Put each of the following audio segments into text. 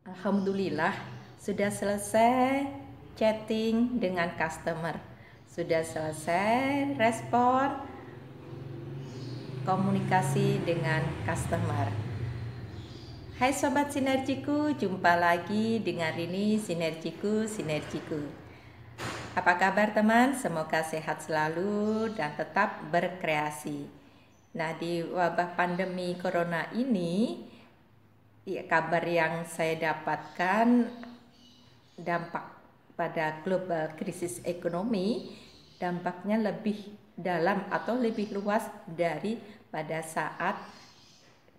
Alhamdulillah, sudah selesai chatting dengan customer, sudah selesai respon komunikasi dengan customer. Hai Sobat Sinergiku, jumpa lagi dengan Rini Sinergiku. Apa kabar teman? Semoga sehat selalu dan tetap berkreasi. Nah, di wabah pandemi corona ini, ya, kabar yang saya dapatkan dampak pada global krisis ekonomi dampaknya lebih dalam atau lebih luas dari pada saat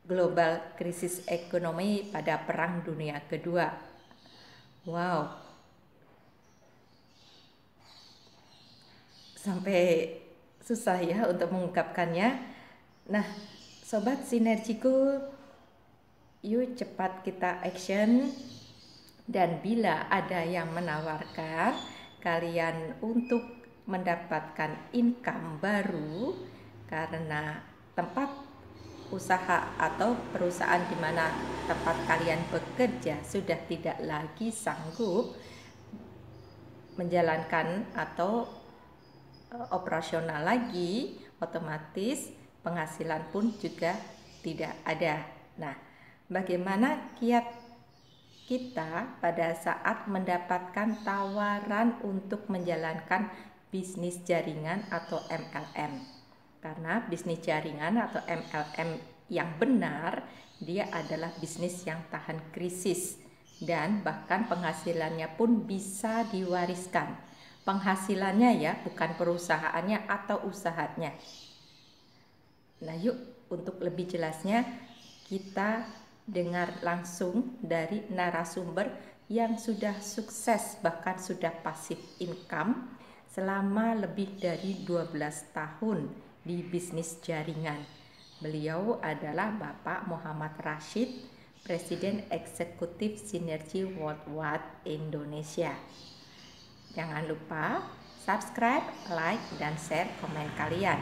global krisis ekonomi pada Perang Dunia Kedua. Wow, sampai susah ya untuk mengungkapkannya. Nah, Sobat Sinergiku, yuk cepat kita action. Dan bila ada yang menawarkan kalian untuk mendapatkan income baru karena tempat usaha atau perusahaan di mana tempat kalian bekerja sudah tidak lagi sanggup menjalankan atau operasional lagi, otomatis penghasilan pun juga tidak ada. Nah, bagaimana kiat kita pada saat mendapatkan tawaran untuk menjalankan bisnis jaringan atau MLM? Karena bisnis jaringan atau MLM yang benar, dia adalah bisnis yang tahan krisis dan bahkan penghasilannya pun bisa diwariskan. Penghasilannya ya, bukan perusahaannya atau usahanya. Nah, yuk untuk lebih jelasnya kita dengar langsung dari narasumber yang sudah sukses bahkan sudah pasif income selama lebih dari 12 tahun di bisnis jaringan. Beliau adalah Bapak Muhammad Rashid, Presiden Eksekutif Sinergi Worldwide Indonesia. Jangan lupa subscribe, like, dan share komen kalian.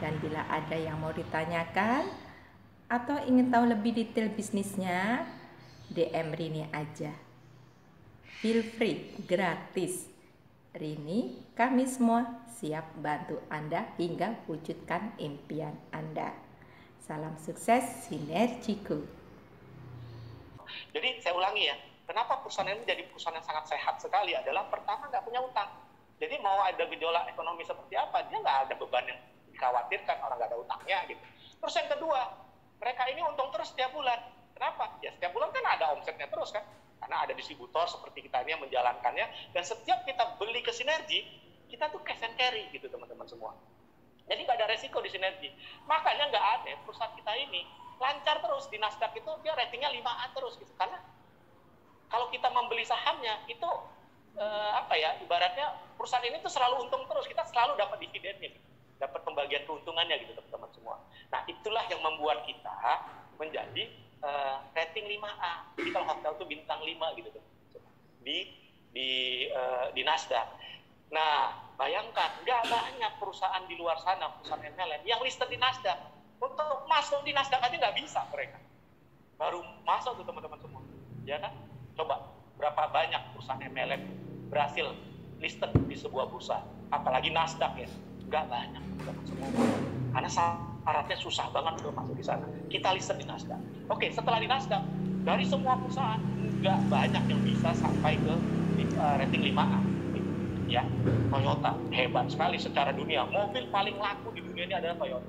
Dan bila ada yang mau ditanyakan atau ingin tahu lebih detail bisnisnya, DM Rini aja. Feel free, gratis. Rini, kami semua siap bantu Anda hingga wujudkan impian Anda. Salam sukses sinergiku. Jadi saya ulangi ya, kenapa perusahaan ini jadi perusahaan yang sangat sehat sekali adalah pertama nggak punya utang. Jadi mau ada gejolak ekonomi seperti apa, dia nggak ada beban yang dikhawatirkan, orang nggak ada utangnya gitu. Terus yang kedua, mereka ini untung terus setiap bulan. Kenapa? Ya setiap bulan kan ada omsetnya terus kan, karena ada distributor seperti kita ini yang menjalankannya, dan setiap kita beli ke Sinergi, kita tuh cash and carry gitu teman-teman semua. Jadi nggak ada resiko di Sinergi. Makanya nggak ada perusahaan kita ini lancar terus di Nasdaq itu dia ratingnya 5A terus gitu. Karena kalau kita membeli sahamnya itu ibaratnya perusahaan ini tuh selalu untung terus, kita selalu dapat dividennya gitu, dapat pembagian keuntungannya gitu teman-teman semua. Nah itulah yang membuat kita menjadi rating 5A. Jadi kalau hotel itu bintang 5 gitu tuh di Nasdaq. Nah bayangkan nggak banyak perusahaan di luar sana, perusahaan MLM yang listed di Nasdaq. Untuk masuk di Nasdaq aja nggak bisa mereka. Baru masuk tuh teman-teman semua. Ya kan? Coba berapa banyak perusahaan MLM berhasil listed di sebuah bursa. Apalagi Nasdaq ya. Nggak banyak teman-teman semua. Karena syaratnya susah banget untuk masuk di sana. Kita listed di Nasdaq. Oke, setelah di Nasdaq, dari semua perusahaan nggak banyak yang bisa sampai ke rating 5A. Ya, Toyota hebat sekali secara dunia. Mobil paling laku di dunia ini adalah Toyota.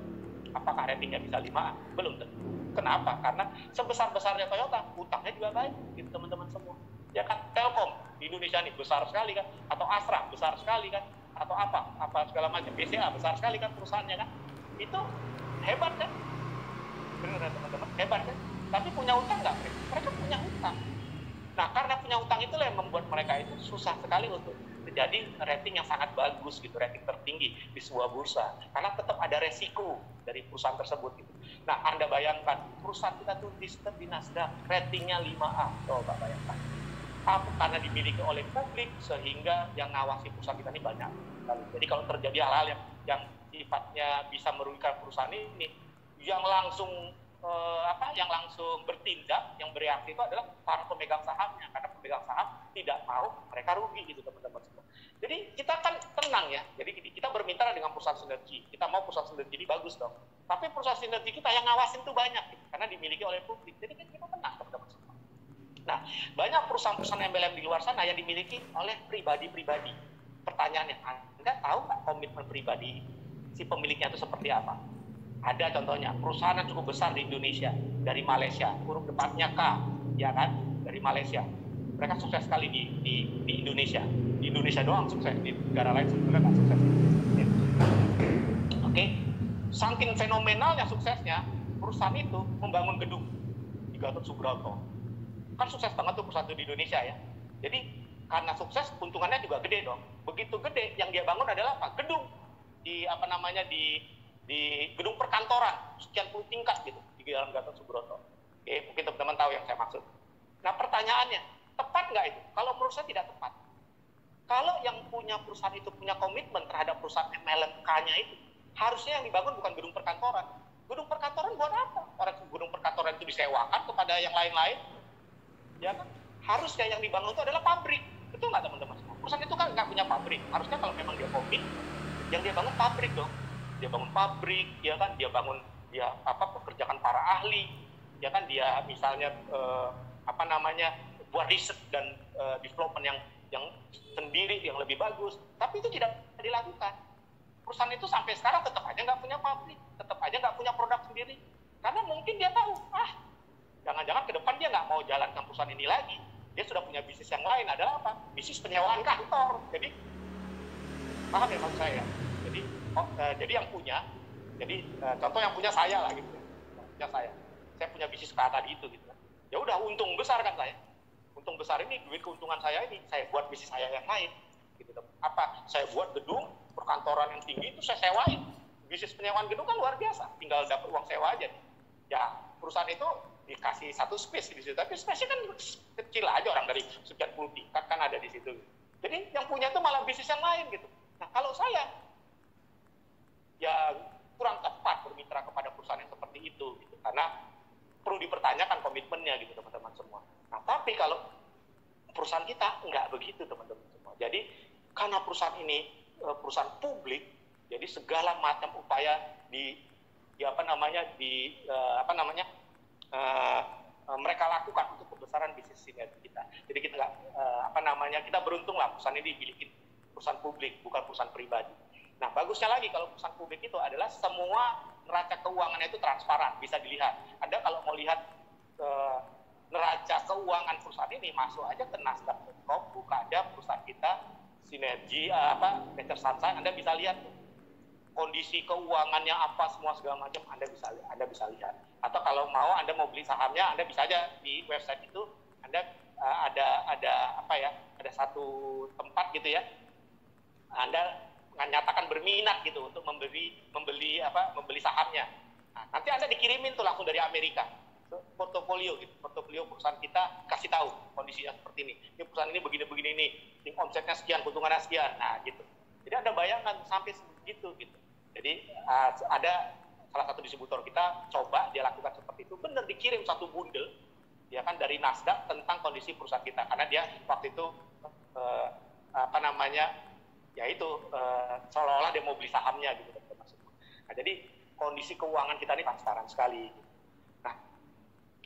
Apakah ratingnya bisa 5A? Belum tentu. Kenapa? Karena sebesar-besarnya Toyota, utangnya juga baik, gitu teman-teman semua. Ya kan, Telkom di Indonesia ini besar sekali kan, atau Astra besar sekali kan, atau apa segala macam, BCA besar sekali kan perusahaannya kan. Itu hebat kan? Benar teman-teman, hebat kan? Tapi punya utang nggak mereka? Mereka punya utang. Nah, karena punya utang itulah yang membuat mereka itu susah sekali untuk menjadi rating yang sangat bagus gitu, rating tertinggi di sebuah bursa. Karena tetap ada resiko dari perusahaan tersebut gitu. Nah, Anda bayangkan perusahaan kita tuh listed di Nasdaq, ratingnya 5A. Coba bayangkan. Apa? Karena dimiliki oleh publik sehingga yang ngawasi perusahaan kita ini banyak. Jadi kalau terjadi hal-hal yang sifatnya bisa merugikan perusahaan ini, yang langsung yang langsung bertindak, yang bereaksi itu adalah para pemegang sahamnya, karena pemegang saham tidak mau mereka rugi gitu teman-teman semua. Jadi kita kan tenang ya, jadi kita bermitra dengan perusahaan sinergi, kita mau perusahaan sinergi ini bagus dong, tapi perusahaan sinergi kita yang ngawasin tuh banyak gitu, karena dimiliki oleh publik, jadi kan kita tenang teman-teman semua. Nah, banyak perusahaan-perusahaan MLM di luar sana yang dimiliki oleh pribadi-pribadi. Pertanyaannya, Anda tahu nggak komitmen pribadi si pemiliknya itu seperti apa? Ada contohnya, perusahaan yang cukup besar di Indonesia, dari Malaysia, huruf depannya K, ya kan, dari Malaysia. Mereka sukses sekali di Indonesia. Di Indonesia doang sukses, di negara lain sebetulnya nggak sukses. Oke, saking fenomenalnya suksesnya, perusahaan itu membangun gedung di Gatot Subroto. Kan sukses banget tuh perusahaan itu di Indonesia ya. Jadi karena sukses, untungannya juga gede dong. Begitu gede, yang dia bangun adalah apa? Gedung di di gedung perkantoran sekian puluh tingkat gitu di dalam Gatot Subroto. Oke, mungkin teman-teman tahu yang saya maksud. Nah pertanyaannya, tepat nggak itu? Kalau menurut saya tidak tepat. Kalau yang punya perusahaan itu punya komitmen terhadap perusahaan MLM-nya itu, harusnya yang dibangun bukan gedung perkantoran. Gedung perkantoran buat apa? Orang gedung perkantoran itu disewakan kepada yang lain-lain. Ya kan? Harusnya yang dibangun itu adalah pabrik. Betul nggak teman-teman? Perusahaan itu kan nggak punya pabrik. Harusnya kalau memang dia komit, yang dia bangun pabrik dong. Dia bangun pabrik, ya kan, dia pekerjakan para ahli, ya kan, dia misalnya buat riset dan development yang sendiri yang lebih bagus, tapi itu tidak dilakukan. Perusahaan itu sampai sekarang tetap aja nggak punya pabrik, tetap aja nggak punya produk sendiri, karena mungkin dia tahu, jangan-jangan ke depan dia nggak mau jalankan perusahaan ini lagi, dia sudah punya bisnis yang lain, adalah apa? Bisnis penyewaan kantor. Jadi paham ya maksud saya? Jadi yang punya, contoh yang punya saya lah gitu, punya saya punya bisnis kayak tadi itu gitu. Ya udah untung besar kan saya, untung besar ini duit keuntungan saya ini saya buat bisnis saya yang lain, gitu. Apa? Saya buat gedung perkantoran yang tinggi itu saya sewain. Bisnis penyewaan gedung kan luar biasa, tinggal dapat uang sewa aja. Ya perusahaan itu dikasih satu space di situ, tapi space-nya kan kecil aja, orang dari sekian puluh tingkat kan ada di situ. Jadi yang punya itu malah bisnis yang lain gitu. Nah kalau saya ya kurang tepat bermitra kepada perusahaan yang seperti itu gitu, karena perlu dipertanyakan komitmennya gitu teman-teman semua. Nah tapi kalau perusahaan kita nggak begitu teman-teman semua. Jadi karena perusahaan ini perusahaan publik, jadi segala macam upaya mereka lakukan untuk pembesaran bisnis sinergi kita. Jadi kita nggak kita beruntung lah perusahaan ini dimiliki perusahaan publik bukan perusahaan pribadi. Nah, bagusnya lagi kalau perusahaan publik itu adalah semua neraca keuangannya itu transparan, bisa dilihat. Anda kalau mau lihat neraca keuangan perusahaan ini, masuk aja ke Nasdaq.com, buka aja perusahaan kita, Sinergi, Venture Sunshine, Anda bisa lihat kondisi keuangannya apa, semua segala macam, Anda bisa lihat. Atau kalau mau Anda mau beli sahamnya, Anda bisa aja di website itu, Anda ada satu tempat gitu ya, Anda menyatakan berminat gitu untuk membeli sahamnya. Nah, nanti Anda dikirimin tuh langsung dari Amerika portofolio gitu, portofolio perusahaan kita, kasih tahu kondisinya seperti ini. Ini perusahaan ini begini-begini ini, omsetnya sekian, keuntungannya sekian. Nah, gitu. Jadi Anda bayangkan sampai segitu gitu. Jadi ada salah satu distributor kita coba dia lakukan seperti itu, benar dikirim satu bundle ya kan dari Nasdaq tentang kondisi perusahaan kita, karena dia waktu itu seolah-olah dia mau beli sahamnya gitu teman-teman. Nah, jadi kondisi keuangan kita ini transparan sekali. Nah,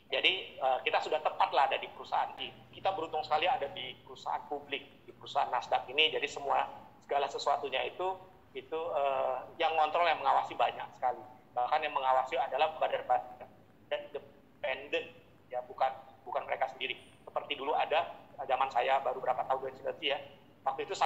jadi kita sudah tepat lah ada di perusahaan ini. Kita beruntung sekali ada di perusahaan publik, di perusahaan Nasdaq ini. Jadi segala sesuatunya itu yang ngontrol, yang mengawasi banyak sekali. Bahkan yang mengawasi adalah badan-badan independen, ya bukan mereka sendiri. Seperti dulu ada zaman saya baru berapa tahun ya. Waktu itu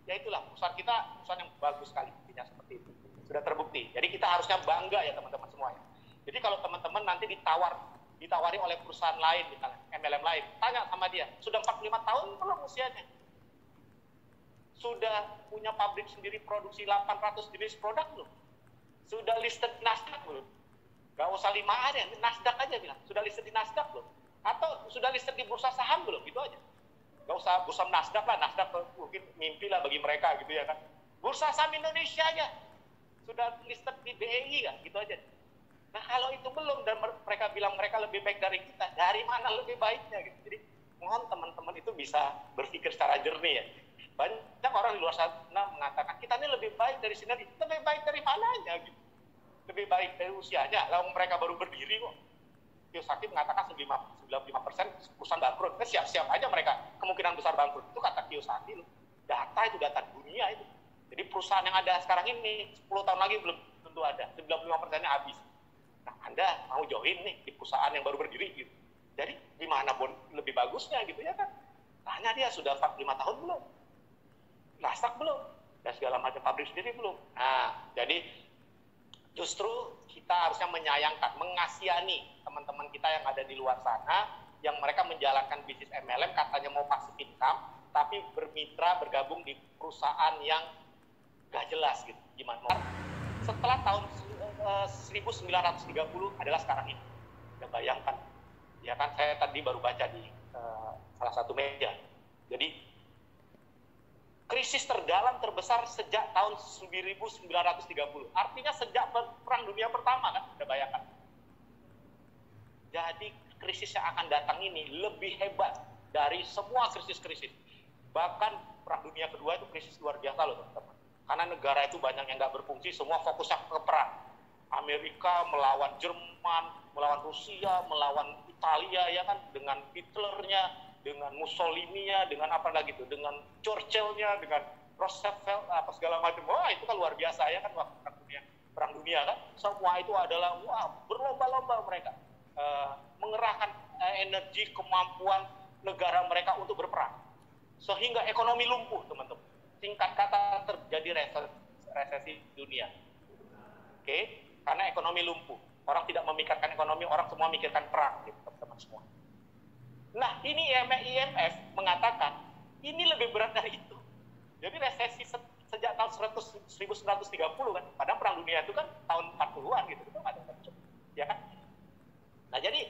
ya itulah perusahaan kita, perusahaan yang bagus sekali, intinya seperti itu. Sudah terbukti. Jadi kita harusnya bangga ya teman-teman semuanya. Jadi kalau teman-teman nanti ditawari oleh perusahaan lain, misalnya MLM lain, tanya sama dia, sudah 45 tahun belum usianya? Sudah punya pabrik sendiri produksi 800 jenis produk belum? Sudah listed di Nasdaq belum? Gak usah 5 hari, Nasdaq aja bilang, sudah listed di Nasdaq belum? Atau sudah listed di bursa saham belum? Gitu aja. Gak usah bursa Nasdaq lah, Nasdaq mungkin mimpi lah bagi mereka gitu ya kan. Bursa saham Indonesia aja sudah listed di BEI kan, gitu aja. Nah kalau itu belum dan mereka bilang mereka lebih baik dari kita, dari mana lebih baiknya gitu. Jadi mohon teman-teman itu bisa berpikir secara jernih ya. Banyak orang di luar sana mengatakan kita ini lebih baik dari sinergi, lebih baik dari mananya gitu. Lebih baik dari usianya, lalu mereka baru berdiri kok. Kiyosaki mengatakan 95% perusahaan bangkrut. Siap-siap aja mereka kemungkinan besar bangkrut. Itu kata Kiyosaki loh. Data itu data dunia itu. Jadi perusahaan yang ada sekarang ini 10 tahun lagi belum tentu ada. 95%-nya habis. Nah, Anda mau join nih di perusahaan yang baru berdiri gitu. Jadi di mana lebih bagusnya gitu ya kan? Tanya dia sudah 45 tahun belum? Nasdaq belum? Dan segala macam pabrik sendiri belum. Nah, jadi justru kita harusnya menyayangkan, mengasihani teman-teman kita yang ada di luar sana, yang mereka menjalankan bisnis MLM, katanya mau passive income, tapi bermitra, bergabung di perusahaan yang gak jelas gitu. Gimana? Setelah tahun 1930 adalah sekarang ini. Ya bayangkan. Ya kan, saya tadi baru baca di salah satu media. Jadi, krisis terdalam terbesar sejak tahun 1930. Artinya sejak Perang Dunia Pertama kan, udah bayangkan. Jadi krisis yang akan datang ini lebih hebat dari semua krisis-krisis. Bahkan Perang Dunia Kedua itu krisis luar biasa loh teman-teman. Karena negara itu banyak yang nggak berfungsi, semua fokusnya ke perang. Amerika melawan Jerman, melawan Rusia, melawan Italia ya kan, dengan Hitlernya, dengan Mussolini-nya, dengan apa lagi tuh, dengan Churchill-nya, dengan Roosevelt, apa segala macam. Wah, itu kan luar biasa ya kan waktu perang dunia kan. Semua itu adalah wah, berlomba-lomba mereka mengerahkan energi, kemampuan negara mereka untuk berperang. Sehingga ekonomi lumpuh, teman-teman. Singkat kata terjadi resesi dunia. Oke? Karena ekonomi lumpuh. Orang tidak memikirkan ekonomi, orang semua memikirkan perang, gitu, teman-teman semua. Nah, ini IMF mengatakan ini lebih berat dari itu. Jadi resesi sejak tahun 1930 kan, padahal perang dunia itu kan tahun 40-an gitu, itu ada ya kan. Nah, jadi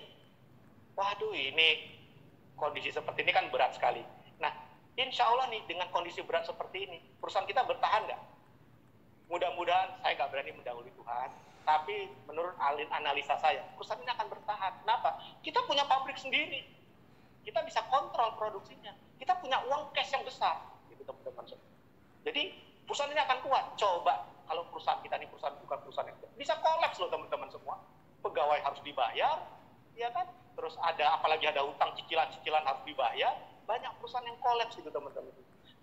waduh ini kondisi seperti ini kan berat sekali. Nah, insya Allah nih dengan kondisi berat seperti ini, perusahaan kita bertahan nggak? Mudah-mudahan, saya nggak berani mendahului Tuhan, tapi menurut analisa saya, perusahaan ini akan bertahan. Kenapa? Kita punya pabrik sendiri. Kita bisa kontrol produksinya. Kita punya uang cash yang besar, gitu teman-teman. Jadi perusahaan ini akan kuat. Coba kalau perusahaan kita ini bukan perusahaan yang bisa kolaps loh teman-teman semua. Pegawai harus dibayar, ya kan? Terus apalagi ada hutang cicilan harus dibayar. Banyak perusahaan yang kolaps gitu teman-teman.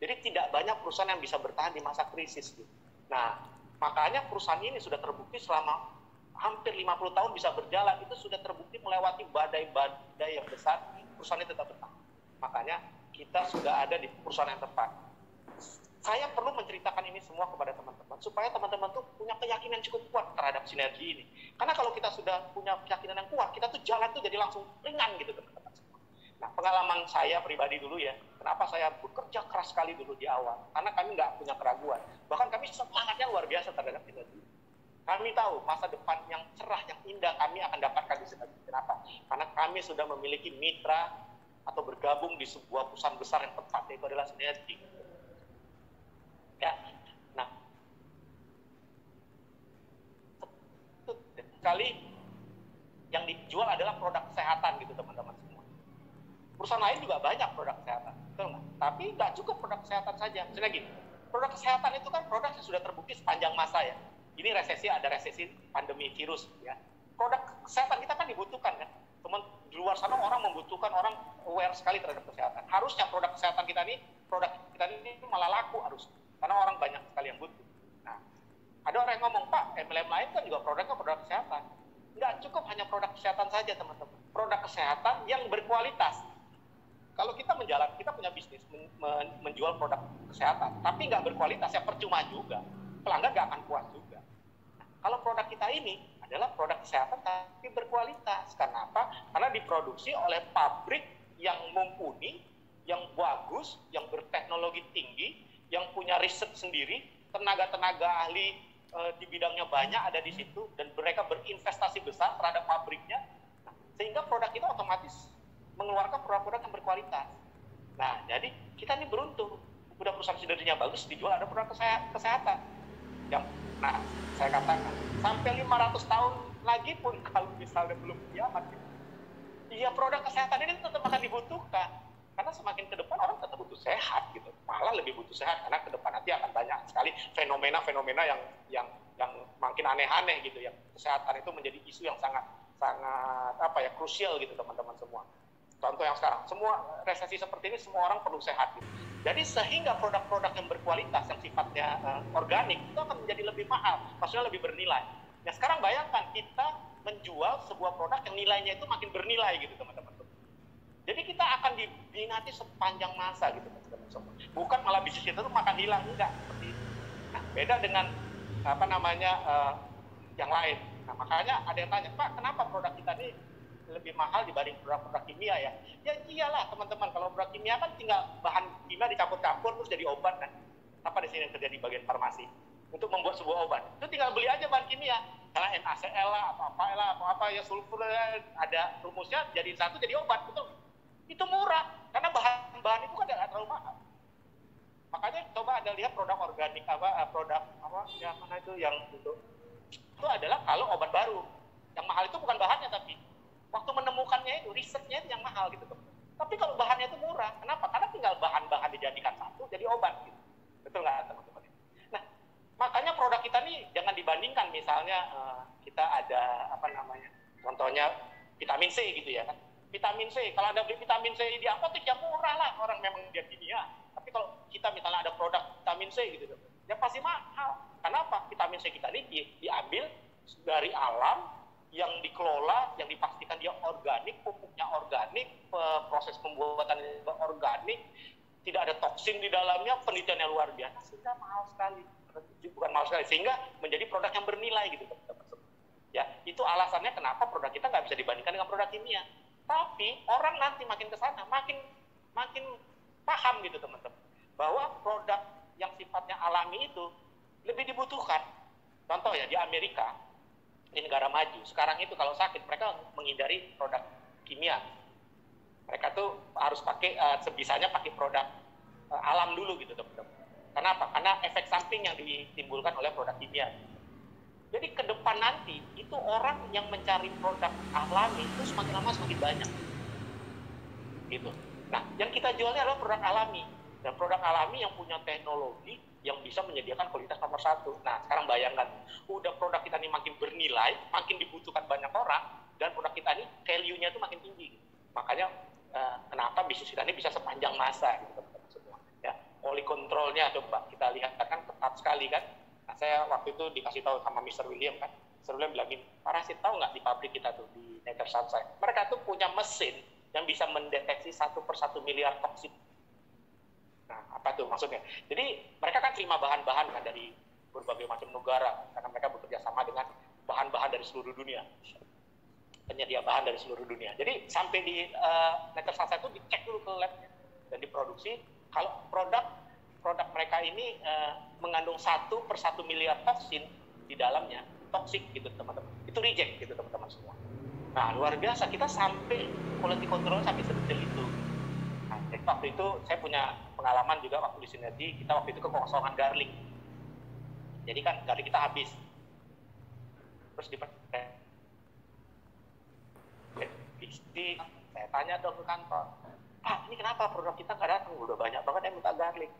Jadi tidak banyak perusahaan yang bisa bertahan di masa krisis gitu. Nah, makanya perusahaan ini sudah terbukti selama hampir 50 tahun bisa berjalan. Itu sudah terbukti melewati badai-badai yang besar. Perusahaan ini tetap bertahan. Makanya kita sudah ada di perusahaan yang tepat. Saya perlu menceritakan ini semua kepada teman-teman supaya teman-teman tuh punya keyakinan cukup kuat terhadap sinergi ini. Karena kalau kita sudah punya keyakinan yang kuat, kita tuh jalan tuh jadi langsung ringan gitu teman-teman. Nah, pengalaman saya pribadi dulu ya, kenapa saya bekerja keras sekali dulu di awal? Karena kami nggak punya keraguan. Bahkan kami semangatnya luar biasa terhadap sinergi. Kami tahu masa depan yang cerah, yang indah kami akan dapatkan di sinergi. Kenapa? Karena kami sudah memiliki mitra atau bergabung di sebuah perusahaan besar yang tepat, yaitu adalah sinergi. Ya, nah, sekali yang dijual adalah produk kesehatan gitu teman-teman semua. Perusahaan lain juga banyak produk kesehatan, betul nggak? Tapi nggak cukup produk kesehatan saja. Misalnya gini, produk kesehatan itu kan produk yang sudah terbukti sepanjang masa ya. Ini resesi, ada resesi pandemi virus ya. Produk kesehatan kita kan dibutuhkan kan. Teman di luar sana orang membutuhkan, orang aware sekali terhadap kesehatan. Harusnya produk kesehatan kita ini malah laku harus. Karena orang banyak sekali yang butuh. Nah, ada orang yang ngomong, Pak, MLM lain kan juga produknya produk kesehatan. Nggak cukup hanya produk kesehatan saja, teman-teman. Produk kesehatan yang berkualitas. Kalau kita punya bisnis menjual produk kesehatan, tapi nggak berkualitas, ya percuma juga. Pelanggan nggak akan puas juga. Nah, kalau produk kita ini adalah produk kesehatan tapi berkualitas. Karena apa? Karena diproduksi oleh pabrik yang mumpuni, yang bagus, yang berteknologi tinggi, yang punya riset sendiri, tenaga-tenaga ahli di bidangnya banyak ada di situ, dan mereka berinvestasi besar terhadap pabriknya, nah, sehingga produk itu otomatis mengeluarkan produk-produk yang berkualitas. Nah, jadi kita ini beruntung, udah perusahaan sinerginya bagus, dijual ada produk kesehatan. Yang, nah, saya katakan, sampai 500 tahun lagi pun kalau misalnya belum kiamat, iya produk kesehatan ini tetap akan dibutuhkan. Karena semakin ke depan orang tetap butuh sehat gitu. Malah lebih butuh sehat karena ke depan nanti akan banyak sekali fenomena-fenomena yang makin aneh-aneh gitu ya. Kesehatan itu menjadi isu yang sangat krusial gitu teman-teman semua. Contoh yang sekarang, semua resesi seperti ini semua orang perlu sehat gitu. Jadi sehingga produk-produk yang berkualitas yang sifatnya organik itu akan menjadi lebih mahal, maksudnya lebih bernilai. Nah sekarang bayangkan kita menjual sebuah produk yang nilainya itu makin bernilai gitu teman-teman. Jadi kita akan diminati sepanjang masa gitu teman-teman semua. Bukan malah bisnis kita tuh makan hilang, enggak seperti itu. Nah beda dengan yang lain. Nah makanya ada yang tanya, Pak kenapa produk kita ini lebih mahal dibanding produk-produk kimia ya? Ya iyalah teman-teman, kalau produk kimia kan tinggal bahan kimia dicampur-campur terus jadi obat kan. Apa di sini yang terjadi bagian farmasi? Untuk membuat sebuah obat, itu tinggal beli aja bahan kimia. Karena NaCl lah, apa ya sulfur ada rumusnya, jadi satu jadi obat, betul? Itu murah, karena bahan itu kan tidak terlalu mahal. Makanya coba Anda lihat produk organik yang itu adalah kalau obat baru. Yang mahal itu bukan bahannya, tapi waktu menemukannya itu, risetnya itu yang mahal gitu. Tapi kalau bahannya itu murah, kenapa? Karena tinggal bahan-bahan dijadikan satu jadi obat gitu. Betul nggak teman-teman? Nah, makanya produk kita nih jangan dibandingkan misalnya kita ada contohnya vitamin C gitu ya kan. Vitamin C, kalau Anda beli vitamin C di apotek ya murah lah, orang memang dia kimia. Tapi kalau kita misalnya ada produk vitamin C gitu, ya pasti mahal. Kenapa? Vitamin C kita ini diambil dari alam, yang dikelola, yang dipastikan dia organik, pupuknya organik, proses pembuatan organik, tidak ada toksin di dalamnya, penelitiannya luar biasa, sehingga mahal sekali. Bukan mahal sekali, sehingga menjadi produk yang bernilai gitu teman-teman. Ya, itu alasannya kenapa produk kita nggak bisa dibandingkan dengan produk kimia. Tapi orang nanti makin ke sana, makin paham gitu teman-teman, bahwa produk yang sifatnya alami itu lebih dibutuhkan. Contoh ya, di Amerika, di negara maju, sekarang itu kalau sakit, mereka menghindari produk kimia. Mereka tuh harus pakai, sebisanya pakai produk alam dulu gitu teman-teman. Kenapa? Karena efek samping yang ditimbulkan oleh produk kimia. Jadi ke depan nanti itu orang yang mencari produk alami itu semakin lama semakin banyak. Gitu. Nah, yang kita jualnya adalah produk alami, dan produk alami yang punya teknologi yang bisa menyediakan kualitas nomor satu. Nah, sekarang bayangkan, udah produk kita ini makin bernilai, makin dibutuhkan banyak orang, dan produk kita ini value-nya itu makin tinggi. Makanya kenapa bisnis kita ini bisa sepanjang masa gitu teman-teman semua. Ya, quality control-nya coba kita lihat kan ketat sekali kan. Nah, saya waktu itu dikasih tahu sama Mr. William kan. Mr. William bilang gini, Pak Rasid tahu nggak di pabrik kita tuh di Nature Sunshine, mereka tuh punya mesin yang bisa mendeteksi 1/1 miliar toksin. Nah, apa tuh maksudnya? Jadi mereka kan terima bahan-bahan kan dari berbagai macam negara, karena mereka bekerja sama dengan bahan-bahan dari seluruh dunia, penyedia bahan dari seluruh dunia. Jadi sampai di Nature Sunshine itu dicek dulu ke labnya dan diproduksi. Kalau produk mereka ini mengandung 1/1 miliar toksin di dalamnya, toksik gitu teman-teman. Itu reject gitu teman-teman semua. Nah luar biasa, kita sampai quality control sampai sedetail itu. Nah, jadi waktu itu saya punya pengalaman juga waktu di Sinergi, kita waktu itu kekosongan garlic. Jadi kan garlic kita habis. Terus saya tanya dong ke kantor, Pak ini kenapa produk kita nggak datang? Udah banyak banget yang minta garlic.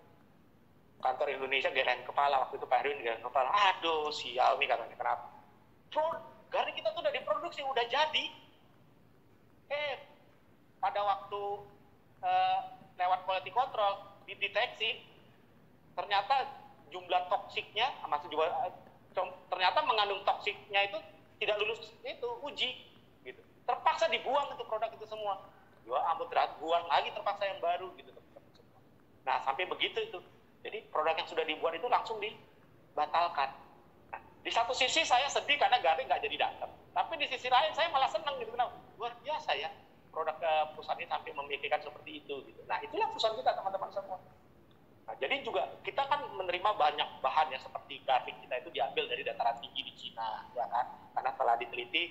Kantor Indonesia gerain kepala, waktu itu Pak Erwin gerain kepala, aduh sial nih katanya, kenapa? Garlic kita tuh udah diproduksi, udah jadi. Pada waktu lewat quality control, dideteksi, ternyata jumlah toksiknya, ternyata mengandung toksiknya itu tidak lulus itu uji, gitu. Terpaksa dibuang itu produk itu semua. Ya ampun, buang lagi terpaksa yang baru, gitu. Nah sampai begitu itu. Jadi produk yang sudah dibuat itu langsung dibatalkan. Nah, di satu sisi saya sedih karena garlic nggak jadi datang. Tapi di sisi lain saya malah senang gitu. Luar biasa ya produk perusahaan ini sampai memikirkan seperti itu. Gitu. Nah itulah perusahaan kita teman-teman semua. Nah, jadi juga kita kan menerima banyak bahan yang seperti garlic kita itu diambil dari dataran tinggi di Cina, ya kan? Karena telah diteliti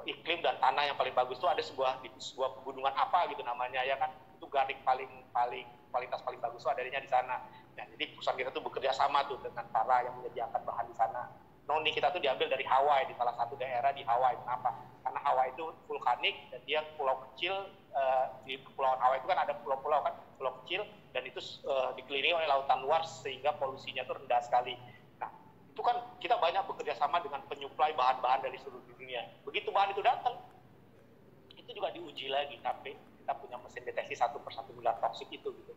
iklim dan tanah yang paling bagus itu ada sebuah pegunungan apa gitu namanya, ya kan? Itu garlic paling kualitas paling bagus itu adanya di sana. Nah, jadi perusahaan kita tuh bekerja sama tuh dengan para yang menyediakan bahan di sana. noni kita tuh diambil dari Hawaii, di salah satu daerah di Hawaii. Kenapa? Karena Hawaii itu vulkanik dan dia pulau kecil. Di Kepulauan Hawaii itu kan ada pulau-pulau kan, pulau kecil, dan itu dikelilingi oleh lautan luar sehingga polusinya itu rendah sekali. Nah, itu kan kita banyak bekerja sama dengan penyuplai bahan-bahan dari seluruh dunia. Begitu bahan itu datang, itu juga diuji lagi sampai kita punya mesin deteksi 1 per 1 miliar toksik itu gitu.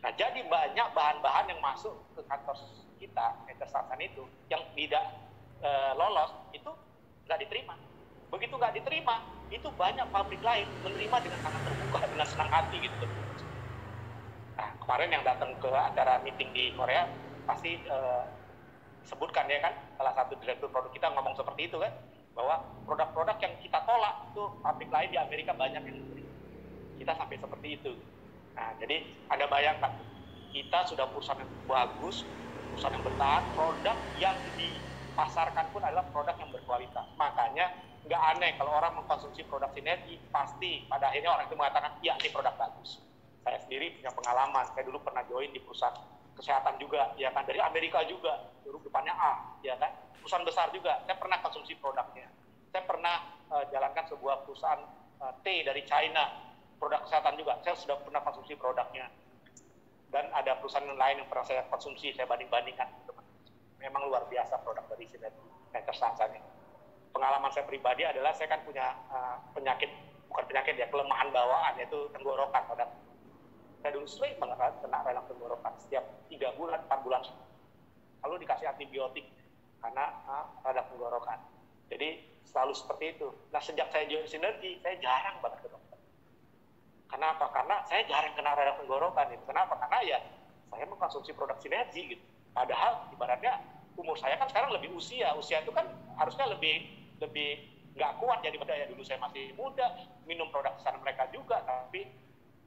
Nah, jadi banyak bahan-bahan yang masuk ke kantor kita, Intersansan itu, yang tidak lolos, itu nggak diterima. Begitu nggak diterima, itu banyak pabrik lain menerima dengan sangat terbuka, dengan senang hati gitu. Nah, kemarin yang datang ke acara meeting di Korea, pasti sebutkan ya kan, salah satu direktur produk kita ngomong seperti itu kan, bahwa produk-produk yang kita tolak, itu pabrik lain di Amerika banyak yang menerima. Kita sampai seperti itu. Nah, jadi Anda bayangkan, kita sudah perusahaan yang bagus, perusahaan yang bertahan, produk yang dipasarkan pun adalah produk yang berkualitas. Makanya nggak aneh kalau orang mengkonsumsi produk sinergi, pasti pada akhirnya orang itu mengatakan, iya ini produk bagus. Saya sendiri punya pengalaman, saya dulu pernah join di perusahaan kesehatan juga, ya kan, dari Amerika juga, huruf depannya A, ya kan, perusahaan besar juga, saya pernah konsumsi produknya. Saya pernah jalankan sebuah perusahaan T dari China, produk kesehatan juga, saya sudah pernah konsumsi produknya. Dan ada perusahaan lain yang pernah saya konsumsi, saya banding-bandingkan. Memang luar biasa produk dari sinergi Intersansan ini. Pengalaman saya pribadi adalah saya kan punya penyakit, bukan penyakit ya, kelemahan bawaan, yaitu tenggorokan. Saya dulu sering banget kena radang tenggorokan, setiap 3 bulan, 4 bulan. Lalu dikasih antibiotik karena radang tenggorokan. Jadi selalu seperti itu. Nah, sejak saya join sinergi, saya jarang banget ke dokter. Kenapa? Karena saya jarang kena radang tenggorokan. Kenapa? Karena ya saya mengkonsumsi produk sinergi gitu. Padahal ibaratnya umur saya kan sekarang lebih usia itu kan harusnya lebih nggak kuat ya daripada ya dulu saya masih muda, minum produk kesana mereka juga, tapi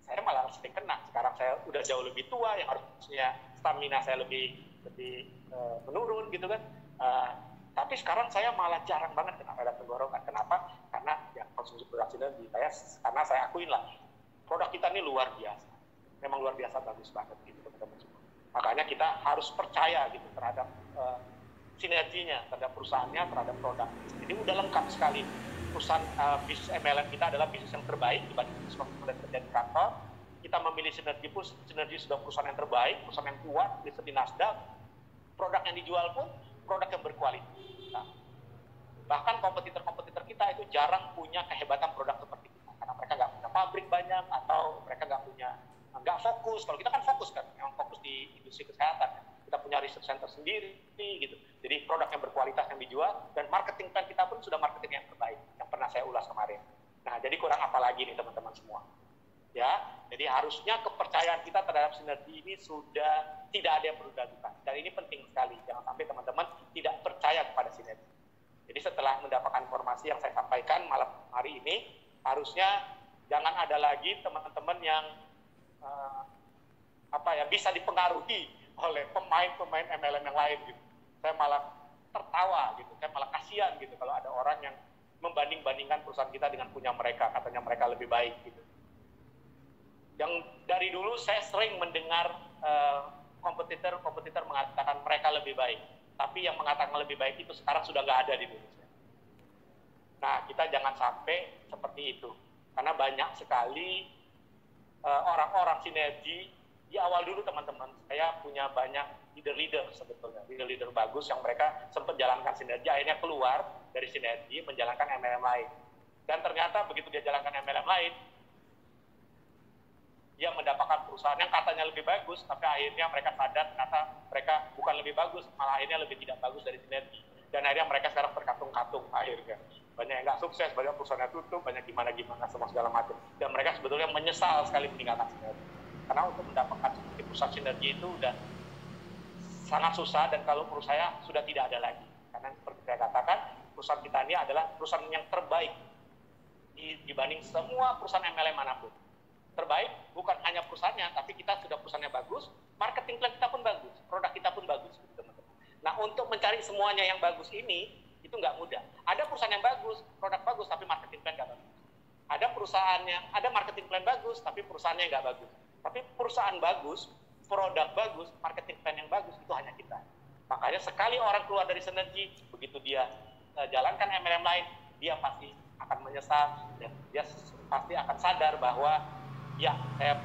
saya malah sering kena. Sekarang saya udah jauh lebih tua, yang harusnya stamina saya lebih menurun gitu kan. Tapi sekarang saya malah jarang banget kena radang tenggorokan. Kenapa? Karena ya konsumsi produk sinergi. Karena saya akuin lah, produk kita ini luar biasa, memang luar biasa, bagus banget gitu teman-teman semua. Makanya kita harus percaya gitu terhadap sinerginya, terhadap perusahaannya, terhadap produk. Jadi udah lengkap sekali. Perusahaan bisnis MLM kita adalah bisnis yang terbaik dibanding bisnis yang kerja di kantor. Kita memilih sinergi pun, sinergi sudah perusahaan yang terbaik, perusahaan yang kuat, listed di Nasdaq. Produk yang dijual pun produk yang berkualitas. Nah, bahkan kompetitor-kompetitor kita itu jarang punya kehebatan produk seperti kita, karena mereka nggak punya pabrik banyak, atau mereka nggak fokus. Kalau kita kan fokus kan, memang fokus di industri kesehatan. Kita punya research center sendiri gitu. Jadi produk yang berkualitas yang dijual, dan marketing plan kita pun sudah marketing yang terbaik yang pernah saya ulas kemarin. Nah, jadi kurang apa lagi nih teman-teman semua? Ya, jadi harusnya kepercayaan kita terhadap sinergi ini sudah tidak ada yang perlu diragukan. Dan ini penting sekali, jangan sampai teman-teman tidak percaya kepada sinergi. Jadi setelah mendapatkan informasi yang saya sampaikan malam hari ini, harusnya jangan ada lagi teman-teman yang bisa dipengaruhi oleh pemain-pemain MLM yang lain gitu. Saya malah tertawa gitu, saya malah kasihan gitu kalau ada orang yang membanding-bandingkan perusahaan kita dengan punya mereka, katanya mereka lebih baik gitu. Yang dari dulu saya sering mendengar kompetitor mengatakan mereka lebih baik, tapi yang mengatakan lebih baik itu sekarang sudah nggak ada di Indonesia. Nah, kita jangan sampai seperti itu, karena banyak sekali orang-orang sinergi. Di awal dulu teman-teman, saya punya banyak leader-leader sebetulnya, leader-leader bagus yang mereka sempat jalankan sinergi, akhirnya keluar dari sinergi menjalankan MLM lain. Dan ternyata begitu dia jalankan MLM lain, dia mendapatkan perusahaan yang katanya lebih bagus, tapi akhirnya mereka sadar ternyata mereka bukan lebih bagus, malah akhirnya lebih tidak bagus dari sinergi. Dan akhirnya mereka sekarang berkatung-katung akhirnya. Banyak yang nggak sukses, banyak perusahaannya tutup, banyak gimana-gimana, semua segala macam. Dan mereka sebetulnya menyesal sekali meninggalkan sinergi. Karena untuk mendapatkan perusahaan sinergi itu udah sangat susah, dan kalau menurut saya sudah tidak ada lagi. Karena seperti saya katakan, perusahaan kita ini adalah perusahaan yang terbaik dibanding semua perusahaan MLM manapun. Terbaik bukan hanya perusahaannya, tapi kita sudah perusahaannya bagus, marketing plan kita pun bagus, produk kita pun bagus, teman-teman. Nah, untuk mencari semuanya yang bagus ini, itu nggak mudah. Ada perusahaan yang bagus, produk bagus, tapi marketing plan nggak bagus. Ada perusahaan yang ada marketing plan bagus, tapi perusahaannya nggak bagus. Tapi perusahaan bagus, produk bagus, marketing plan yang bagus, itu hanya kita. Makanya sekali orang keluar dari sinergi, begitu dia jalankan MLM lain, dia pasti akan menyesal dan dia pasti akan sadar bahwa ya saya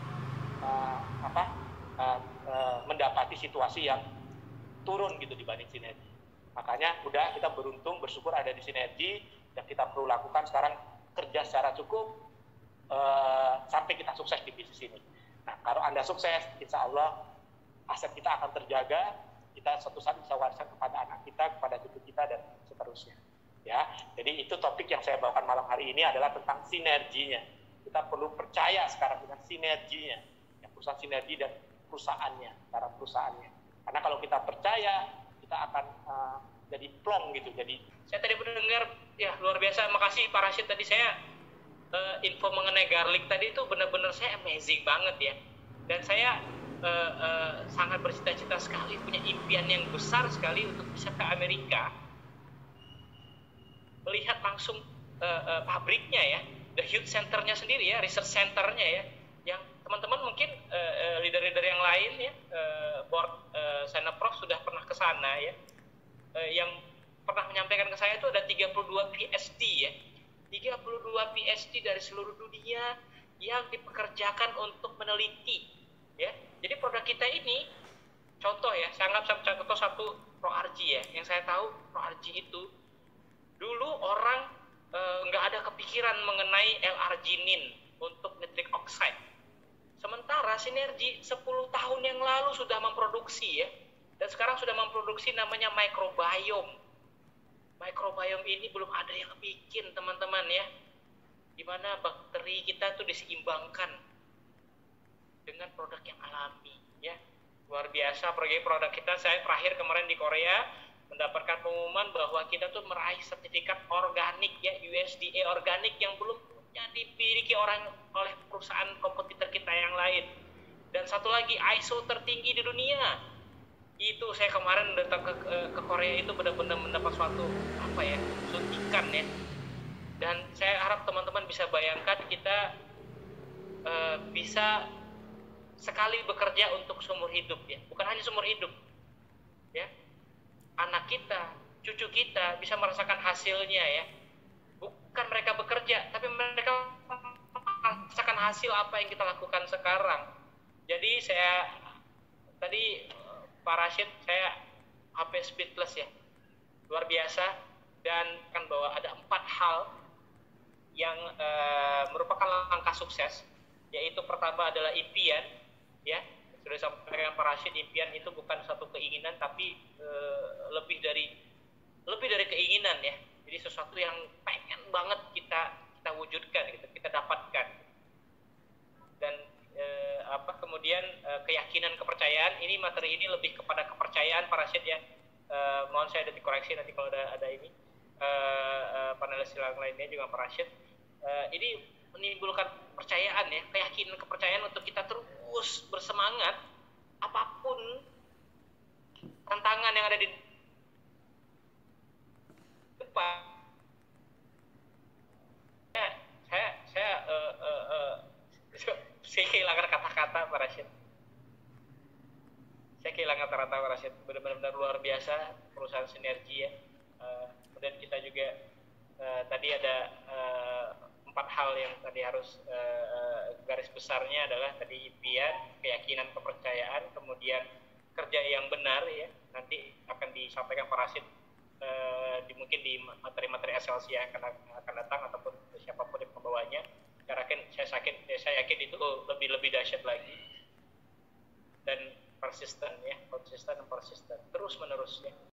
mendapati situasi yang turun gitu dibanding sinergi. Makanya udah kita beruntung, bersyukur ada di sinergi, yang kita perlu lakukan sekarang kerja secara cukup sampai kita sukses di bisnis ini. Nah, kalau Anda sukses, insya Allah aset kita akan terjaga, kita suatu saat bisa wariskan kepada anak kita, kepada cucu kita, dan seterusnya. Ya, jadi itu topik yang saya bawakan malam hari ini adalah tentang sinerginya. Kita perlu percaya sekarang dengan sinerginya, ya, perusahaan sinergi dan perusahaannya, cara perusahaannya. Karena kalau kita percaya, kita akan jadi plong gitu. Jadi saya tadi mendengar, ya luar biasa. Makasih Pak Rashid, tadi saya info mengenai garlic tadi itu benar-benar saya amazing banget ya. Dan saya sangat bercita-cita sekali, punya impian yang besar sekali untuk bisa ke Amerika, melihat langsung pabriknya ya, the youth centernya sendiri ya, research centernya ya, yang teman-teman mungkin leader-leader yang lain ya, board Sinoprof sudah pernah ke sana ya, yang pernah menyampaikan ke saya itu ada 32 PhD ya, 32 PhD dari seluruh dunia yang dipekerjakan untuk meneliti ya. Jadi produk kita ini contoh ya, saya anggap contoh satu ProRG ya, yang saya tahu ProRG itu dulu orang nggak ada kepikiran mengenai L-arginin untuk nitric oxide. Sementara sinergi 10 tahun yang lalu sudah memproduksi ya, dan sekarang sudah memproduksi namanya microbiome. Microbiome ini belum ada yang bikin teman-teman ya, dimana bakteri kita tuh diseimbangkan dengan produk yang alami ya. Luar biasa produk kita. Saya terakhir kemarin di Korea mendapatkan pengumuman bahwa kita tuh meraih sertifikat organik ya, USDA organik, yang belum dimiliki oleh perusahaan kompetitor kita yang lain. Dan satu lagi, ISO tertinggi di dunia. Itu saya kemarin datang ke Korea itu benar-benar mendapat suatu suntikan ya. Dan saya harap teman-teman bisa bayangkan kita bisa sekali bekerja untuk seumur hidup ya, bukan hanya seumur hidup ya, anak kita, cucu kita bisa merasakan hasilnya ya, bukan mereka bekerja tapi mereka merasakan hasil apa yang kita lakukan sekarang. Jadi saya tadi Pak Rashid, saya HP speedless ya, luar biasa. Dan kan bahwa ada 4 hal yang merupakan langkah sukses, yaitu pertama adalah impian ya, sudah disampaikan Pak Rashid, impian itu bukan satu keinginan tapi lebih dari keinginan ya. Jadi sesuatu yang pengen banget kita wujudkan gitu, kita dapatkan. Dan kemudian keyakinan, kepercayaan. Ini materi ini lebih kepada kepercayaan Pak Rashid ya. Mohon saya ada dikoreksi nanti kalau ada ini panelis yang lainnya juga Pak Rashid. Ini menimbulkan percayaan ya, keyakinan, kepercayaan untuk kita terus bersemangat apapun tantangan yang ada di depan. Saya kehilangan kata-kata Pak Rashid. Saya kehilangan kata-kata Pak Rashid. Benar-benar luar biasa perusahaan sinergi ya. Kemudian kita juga tadi ada 4 hal yang tadi harus garis besarnya adalah tadi impian, keyakinan, kepercayaan, kemudian kerja yang benar ya. Nanti akan disampaikan Pak Rashid mungkin di materi-materi SLC yang akan datang ataupun siapapun yang pembawanya. Saya yakin itu lebih dahsyat lagi. Dan persisten ya, konsisten dan persisten, terus menerus ya.